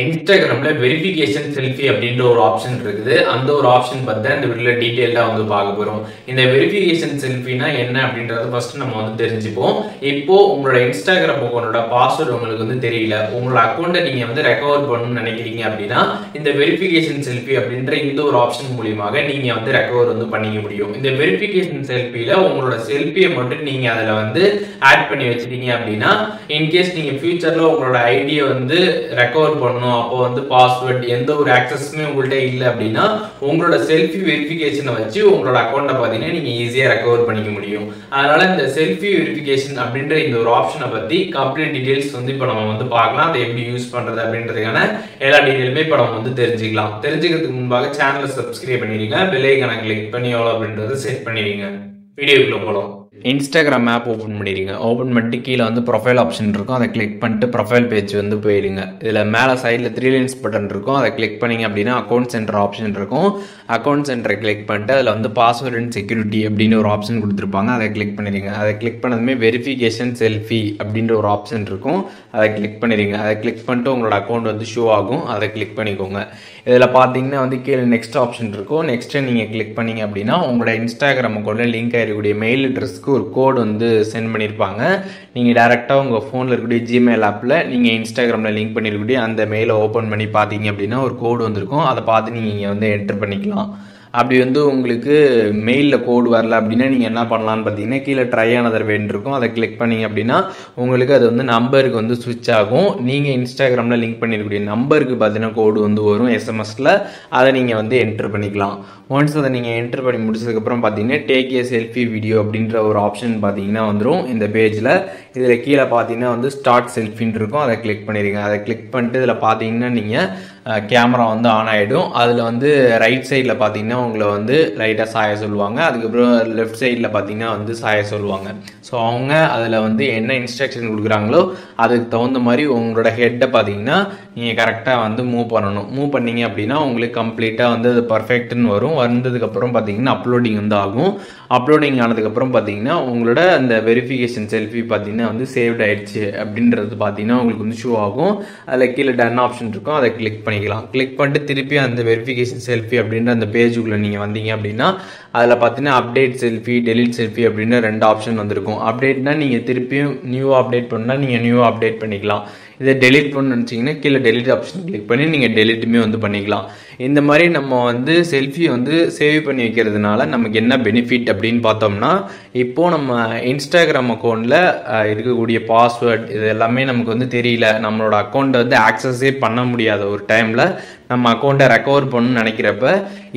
இன்ஸ்டாகிராம்ல verification selfie அப்படின்ற ஒரு ஆப்ஷன் இருக்குது. அந்த ஒரு ஆப்ஷன் பத்தி தான் இந்த வீடியோல டீடைலா பார்க்க போறோம். இந்த வெரிஃபிகேஷன் செல்ஃபினா என்ன அப்படின்றத ஃபர்ஸ்ட் நம்ம தெரிஞ்சுப்போம். இப்போ உங்களோட இன்ஸ்டாகிராம் அக்கௌண்டோட பாஸ்வேர்ட் உங்களுக்கு தெரியல, உங்களோட அக்கௌண்ட்டை நீங்க ரெக்கவர் பண்ணணும்னு நினைக்கிறீங்க அப்படின்னா இந்த வெரிஃபிகேஷன் செல்ஃபி அப்படின்ற இந்த ஒரு ஆப்ஷன் மூலியமாக நீங்க ரெக்கவர் பண்ணிக்க முடியும். இந்த வெரிஃபிகேஷன் செல்ஃபில உங்களோட செல்ஃபியை மட்டும் நீங்க அதுல ஆட் பண்ணி வச்சிட்டீங்க அப்படின்னா இன்கேஸ் நீங்க ஃபியூச்சர்ல உங்களோட ஐடியை ரெக்கவர் பண்ணணும், அப்போ பாஸ்வேர்ட் எந்த ஒரு ஆக்சஸுமே உங்கள்கிட்ட இல்லை அப்படின்னா உங்களோட செல்ஃபி வெரிஃபிகேஷனை வச்சு உங்களோட அக்கௌண்ட்டை பார்த்தீங்கன்னா நீங்க ஈஸியாக ரெக்கவர் பண்ணிக்க முடியும். அதனால இந்த செல்ஃபி வெரிஃபிகேஷன் அப்படின்ற இந்த ஒரு ஆப்ஷனை பத்தி கம்ப்ளீட் டீடைல்ஸ் இப்போ நம்ம பார்க்கலாம். அதை எப்படி யூஸ் பண்றது அப்படின்றதுக்கான எல்லா டீடைலுமே இப்போ நம்ம தெரிஞ்சுக்கலாம். தெரிஞ்சுக்கிறதுக்கு முன்பாக சேனலை சப்ஸ்கிரைப் பண்ணிடுங்க, பெல் ஐகானை கிளிக் பண்ணி எவ்வளோ அப்படின்றத செட் பண்ணிடுங்க. வீடியோக்குள்ள போகலாம். இன்ஸ்டாகிராம் ஆப் ஓப்பன் பண்ணிடுங்க. ஓப்பன் பண்ணிட்டு கீழே ப்ரொஃபைல் ஆப்ஷன் இருக்கும், அதை கிளிக் பண்ணிட்டு ப்ரொஃபைல் பேஜ் போயிடுங்க. இதில் மேலே சைடில் 3 லைன்ஸ் பட்டன் இருக்கும், அதை கிளிக் பண்ணிங்க அப்படின்னா அக்கௌண்ட் சென்டர் ஆப்ஷன் இருக்கும். அக்கௌண்ட் சென்டரை கிளிக் பண்ணிட்டு அதில் பாஸ்வேர்ட் அண்ட் செக்யூரிட்டி அப்படின்னு ஒரு ஆப்ஷன் கொடுத்துருப்பாங்க, அதை கிளிக் பண்ணிடுங்க. அதை கிளிக் பண்ணதுமே வெரிஃபிகேஷன் செல்ஃபி அப்படின்ற ஒரு ஆப்ஷன் இருக்கும், அதை கிளிக் பண்ணிடுங்க. அதை கிளிக் பண்ணிட்டு உங்களோட அக்கௌண்ட் ஷோ ஆகும், அதை கிளிக் பண்ணிக்கோங்க. இதில் பார்த்தீங்கன்னா கீழே நெக்ஸ்ட் ஆப்ஷன் இருக்கும். நெக்ஸ்ட்டு நீங்கள் கிளிக் பண்ணிங்க அப்படின்னா உங்களோட இன்ஸ்டாகிராம் அக்கௌண்ட்டில் லிங்க் ஆகிருக்கக்கூடிய மெயில் அட்ரஸ்க்கு ஒரு கோடு சென்ட் பண்ணியிருப்பாங்க. நீங்கள் டேரெக்டாக உங்கள் ஃபோனில் இருக்கக்கூடிய ஜிமெயில் ஆப்பில் நீங்கள் இன்ஸ்டாகிராமில் லிங்க் பண்ணியிருக்கக்கூடிய அந்த மெயிலை ஓப்பன் பண்ணி பார்த்தீங்க அப்படின்னா ஒரு கோடு வந்திருக்கும், அதை பார்த்து நீங்கள் என்டர் பண்ணிக்கலாம். அப்படி உங்களுக்கு மெயிலில் கோடு வரல அப்படின்னா நீங்கள் என்ன பண்ணலான்னு பார்த்தீங்கன்னா கீழே ட்ரை ஆனதர் வேண்டியிருக்கும், அதை கிளிக் பண்ணிங்க அப்படின்னா உங்களுக்கு அது நம்பருக்கு ஸ்விட்ச் ஆகும். நீங்கள் இன்ஸ்டாகிராமில் லிங்க் பண்ணியிருக்கக்கூடிய நம்பருக்கு பார்த்தீங்கன்னா கோடு வரும் எஸ்எம்எஸில், அதை நீங்கள் என்டர் பண்ணிக்கலாம். ஒன்ஸ் அதை நீங்கள் என்டர் பண்ணி முடிச்சதுக்கப்புறம் பார்த்தீங்கன்னா டேக் ஏ செல்ஃபி வீடியோ அப்படின்ற ஒரு ஆப்ஷன் பார்த்தீங்கன்னா வந்துடும் இந்த பேஜில். இதில் கீழே பார்த்தீங்கன்னா ஸ்டார்ட் செல்ஃபின்னு இருக்கும், அதை கிளிக் பண்ணிடுங்க. அதை கிளிக் பண்ணிட்டு இதில் பார்த்தீங்கன்னா நீங்கள் கேமரா ஆன் ஆகிடும். அதில் ரைட் சைடில் பார்த்தீங்கன்னா உங்களை லைட்டாக சாய சொல்லுவாங்க, அதுக்கப்புறம் லெஃப்ட் சைடில் பார்த்தீங்கன்னா சாய சொல்லுவாங்க. ஸோ அவங்க அதில் என்ன இன்ஸ்ட்ரக்ஷன் கொடுக்குறாங்களோ அதுக்கு தகுந்த மாதிரி உங்களோட ஹெட்டை பார்த்தீங்கன்னா நீங்கள் கரெக்டாக மூவ் பண்ணணும். மூவ் பண்ணீங்க அப்படின்னா உங்களுக்கு கம்ப்ளீட்டாக அது பர்ஃபெக்ட்னு வரும். வந்ததுக்கப்புறம் பார்த்தீங்கன்னா அப்லோடிங் ஆகும். அப்லோடிங் ஆனதுக்கப்புறம் பார்த்தீங்கன்னா உங்களோட அந்த வெரிஃபிகேஷன் செல்ஃபி பார்த்தீங்கன்னா சேவ்ட் ஆயிடுச்சு அப்படின்றது பார்த்தீங்கன்னா உங்களுக்கு ஷோ ஆகும். அதில் கீழே டன் ஆப்ஷன் இருக்கும், அதை கிளிக் பண்ணிக்கலாம். கிளிக் பண்ணிட்டு திருப்பி அந்த வெரிஃபிகேஷன் செல்ஃபி அப்படின்ற அந்த பேஜுக்குள்ளே நீங்கள் வந்தீங்க அப்படின்னா அதில் பார்த்தீங்கன்னா அப்டேட் செல்ஃபி, டெலிட் செல்ஃபி அப்படின்னு 2 ஆப்ஷன் வந்திருக்கும். அப்டேட்னா நீங்கள் திருப்பியும் நியூ அப்டேட் பண்ணால் நீங்கள் நியூ அப்டேட் பண்ணிக்கலாம். இதை டெலிட் பண்ண நினச்சிங்கன்னா கீழே டெலிட் ஆப்ஷன் கிளிக் பண்ணி நீங்கள் டெலிட்டுமே பண்ணிக்கலாம். இந்த மாதிரி நம்ம செல்ஃபி சேவ் பண்ணி வைக்கிறதுனால நமக்கு என்ன பெனிஃபிட் அப்படின்னு பார்த்தோம்னா, இப்போது நம்ம இன்ஸ்டாகிராம் அக்கௌண்ட்டில் இருக்கக்கூடிய பாஸ்வேர்ட் இது எல்லாமே நமக்கு தெரியல, நம்மளோட அக்கௌண்ட்டை ஆக்சஸே பண்ண முடியாத ஒரு டைமில் நம்ம அக்கௌண்ட்டை ரெக்கவர் பண்ணணும்னு நினைக்கிறப்ப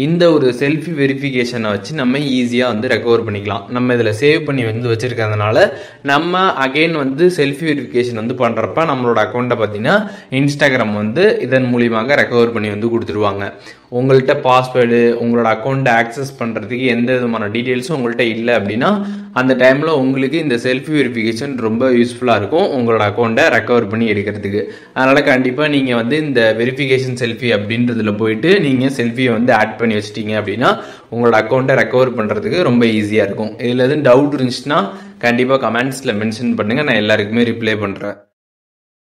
இந்த ஒரு செல்ஃபி வெரிஃபிகேஷனை வச்சு நம்ம ஈஸியாக ரெக்கவர் பண்ணிக்கலாம். நம்ம இதில் சேவ் பண்ணி வச்சுருக்கிறதுனால நம்ம அகெயின் செல்ஃபி வெரிஃபிகேஷன் பண்ணுறப்ப நம்மளோட அக்கௌண்ட்டை பார்த்தீங்கன்னா இன்ஸ்டாகிராம் இதன் மூலியமாக ரெக்கவர் பண்ணி கொடுத்துருவாங்க. உங்கள்கிட்ட பாஸ்வேர்டு உங்களோட அக்கௌண்ட்டை ஆக்சஸ் பண்ணுறதுக்கு எந்த விதமான டீட்டெயில்ஸும் உங்கள்கிட்ட இல்லை அப்படின்னா அந்த டைமில் உங்களுக்கு இந்த செல்ஃபி வெரிஃபிகேஷன் ரொம்ப யூஸ்ஃபுல்லாக இருக்கும் உங்களோட அக்கௌண்ட்டை ரெக்கவர் பண்ணி எடுக்கிறதுக்கு. அதனால் கண்டிப்பாக நீங்கள் இந்த வெரிஃபிகேஷன் செல்ஃபி அப்படின்றதுல போயிட்டு நீங்கள் செல்ஃபியை ஆட் பண்ணி வச்சிட்டீங்க அப்படின்னா உங்களோட அக்கௌண்ட்டை ரெக்கவர் பண்ணுறதுக்கு ரொம்ப ஈஸியாக இருக்கும். இதில் எதுவும் டவுட் இருந்துச்சுன்னா கண்டிப்பாக கமெண்ட்ஸில் மென்ஷன் பண்ணுங்கள், நான் எல்லாருக்குமே ரிப்ளை பண்ணுறேன்.